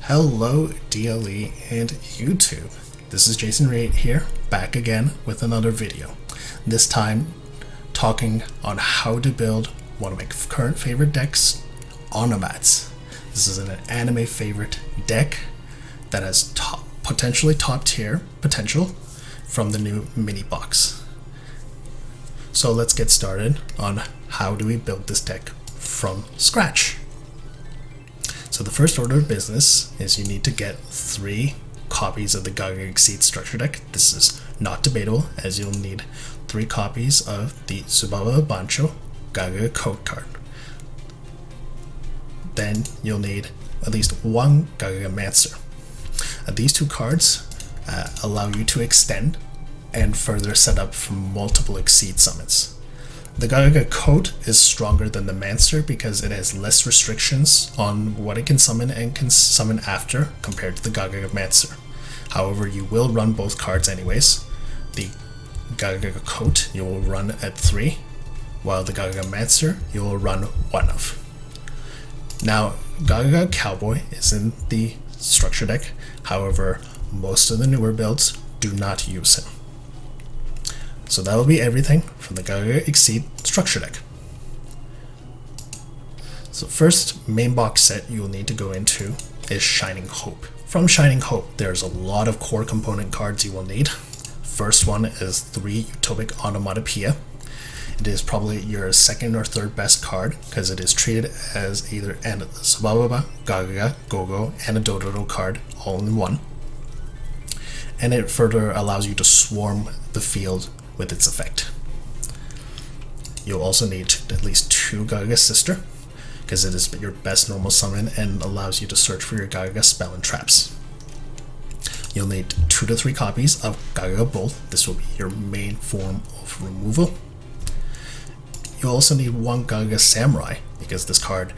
Hello DLE and YouTube. This is Jason Ray here, back again with another video. This time talking on how to build one of my current favorite decks, Onomats. This is an anime favorite deck that has potentially top tier potential from the new mini box. So let's get started on how do we build this deck from scratch. So the first order of business is you need to get 3 copies of the Gaga Exceed structure deck. This is not debatable, as you'll need 3 copies of the Tsubaba Bancho Gaga code card. Then you'll need at least 1 Gaga Mancer. These 2 cards allow you to extend and further set up from multiple Exceed summons. The Gaga Coat is stronger than the Mancer because it has less restrictions on what it can summon and can summon after compared to the Gaga Mancer. However, you will run both cards anyways. The Gaga Coat you will run at 3, while the Gaga Mancer you will run 1 of. Now, Gaga Cowboy is in the structure deck, however, most of the newer builds do not use him. So that will be everything from the Gaga Exceed structure deck. So first main box set you'll need to go into is Shining Hope. From Shining Hope, there's a lot of core component cards you will need. First one is 3 Utopic Onomatopoeia. It is probably your second or third best card because it is treated as either an Sababa, Gaga, Gogo, and a Dododo card all in one. And it further allows you to swarm the field with its effect. You'll also need at least 2 Gaga Sister, because it is your best normal summon and allows you to search for your Gaga spell and traps. You'll need 2 to 3 copies of Gaga Bolt. This will be your main form of removal. You'll also need 1 Gaga Samurai, because this card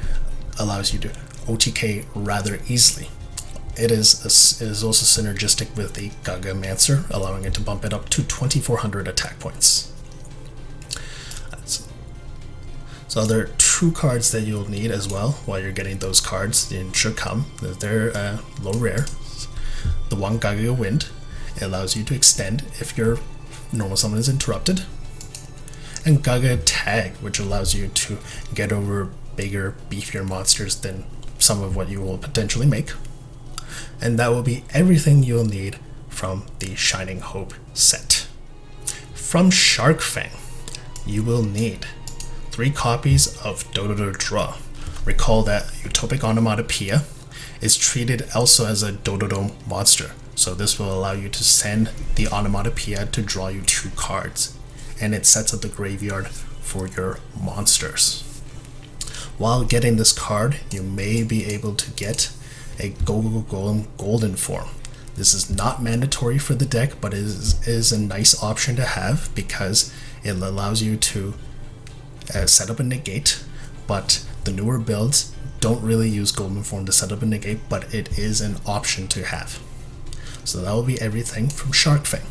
allows you to OTK rather easily. It is also synergistic with the Gaga Mancer, allowing it to bump it up to 2400 attack points. So there are 2 cards that you'll need as well while you're getting those cards. It should come. They're low rare. The 1 Gaga Wind, it allows you to extend if your normal summon is interrupted. And Gaga Tag, which allows you to get over bigger, beefier monsters than some of what you will potentially make. And that will be everything you'll need from the Shining Hope set. From Shark Fang, you will need 3 copies of Dododo Draw. Recall that Utopic Onomatopoeia is treated also as a Dododo monster, so this will allow you to send the Onomatopoeia to draw you 2 cards, and it sets up the graveyard for your monsters. While getting this card, you may be able to get a Gogo Golem Golden form. This is not mandatory for the deck, but is a nice option to have because it allows you to set up a negate, but the newer builds don't really use Golden form to set up a negate, but it is an option to have. So that will be everything from Shark Fang.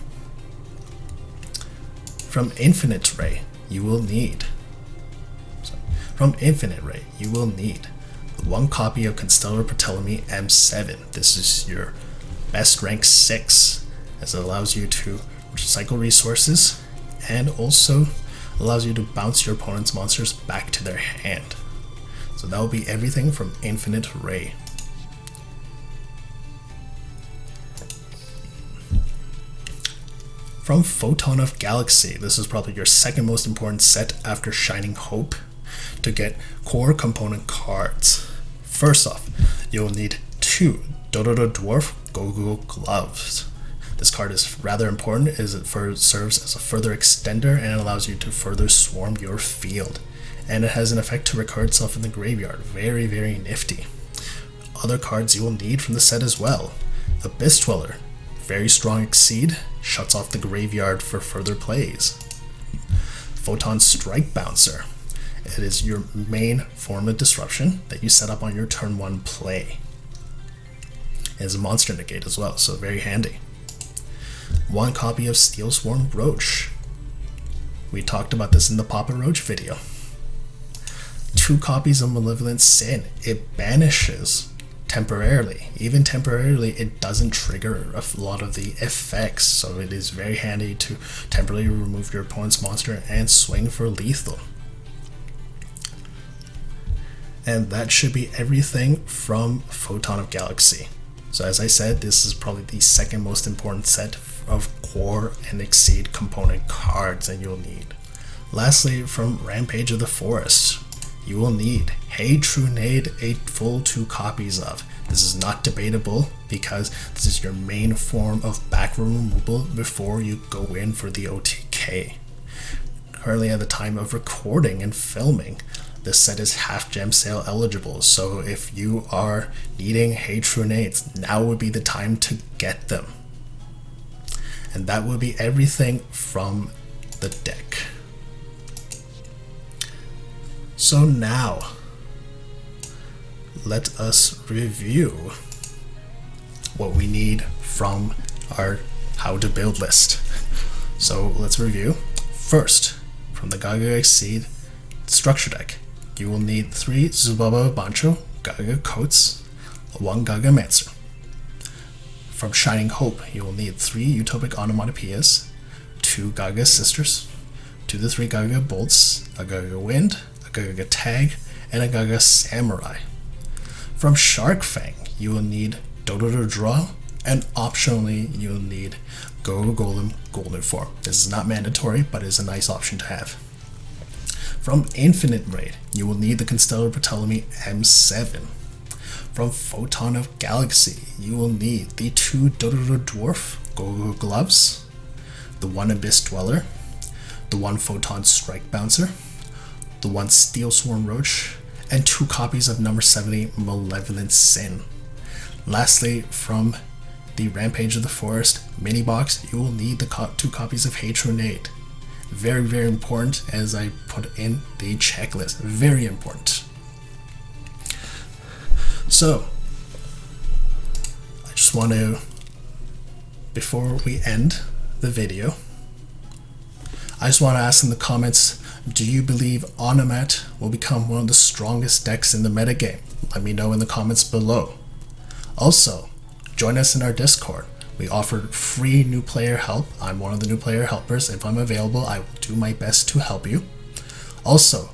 From Infinite Ray, you will need 1 copy of Constellar Ptolemy M7. This is your best rank 6, as it allows you to recycle resources and also allows you to bounce your opponent's monsters back to their hand. So that will be everything from Infinite Ray. From Photon of Galaxy, this is probably your second most important set after Shining Hope to get core component cards. First off, you'll need 2 Dododo Dwarf Gogo Gloves. This card is rather important as it serves as a further extender and allows you to further swarm your field. And it has an effect to recur itself in the graveyard. Very, very nifty. Other cards you will need from the set as well. Abyss Dweller, very strong Exceed, shuts off the graveyard for further plays. Photon Strike Bouncer. It is your main form of disruption that you set up on your turn 1 play. It is a monster negate as well, so very handy. 1 copy of Steel Swarm Roach. We talked about this in the Papa Roach video. 2 copies of Malevolent Sin. It banishes temporarily. Even temporarily, it doesn't trigger a lot of the effects, so it is very handy to temporarily remove your opponent's monster and swing for lethal. And that should be everything from Photon of Galaxy. So as I said, this is probably the second most important set of core and exceed component cards that you'll need. Lastly, from Rampage of the Forest, you will need Hey True Nade, a full 2 copies of. This is not debatable because this is your main form of backroom removal before you go in for the OTK. Currently at the time of recording and filming, this set is half gem sale eligible, so if you are needing Hey True Nades, now would be the time to get them. And that will be everything from the deck. So now, let us review what we need from our how to build list. So let's review. First, from the Gaga Exceed structure deck, you will need 3 Zubaba Bancho Gaga Coats, 1 Gaga Mancer. From Shining Hope, you will need 3 Utopic Onomatopoeias, 2 Gaga Sisters, 2 to 3 Gaga Bolts, a Gaga Wind, a Gaga Tag, and a Gaga Samurai. From Shark Fang, you will need Dodo Draw, and optionally you will need Go Golem Golden Form. This is not mandatory, but it is a nice option to have. From Infinite Raid, you will need the Constellar Bartholomew M7. From Photon of Galaxy, you will need the 2 Dodo Dwarf Go Gloves, the 1 Abyss Dweller, the 1 Photon Strike Bouncer, the 1 Steel Swarm Roach, and 2 copies of number 70 Malevolent Sin. Lastly, from the Rampage of the Forest mini box, you will need the 2 copies of Hey True Nade. Very, very important, as I put in the checklist. Very important. So, I just want to, before we end the video, I just want to ask in the comments, do you believe Onomat will become one of the strongest decks in the metagame? Let me know in the comments below. Also, join us in our Discord. We offered free new player help. I'm one of the new player helpers. If I'm available, I will do my best to help you. Also,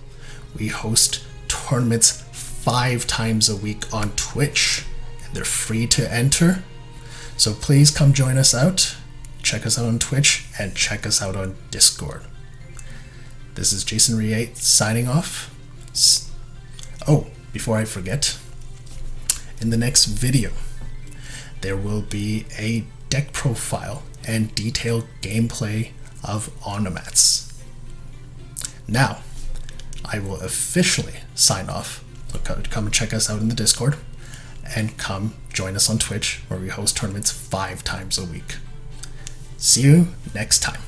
we host tournaments 5 times a week on Twitch, and they're free to enter. So please come join us out. Check us out on Twitch and check us out on Discord. This is Jason Riet signing off. Oh, before I forget, in the next video, there will be a deck profile and detailed gameplay of Onomats. Now, I will officially sign off. So come and check us out in the Discord, and come join us on Twitch, where we host tournaments 5 times a week. See you next time.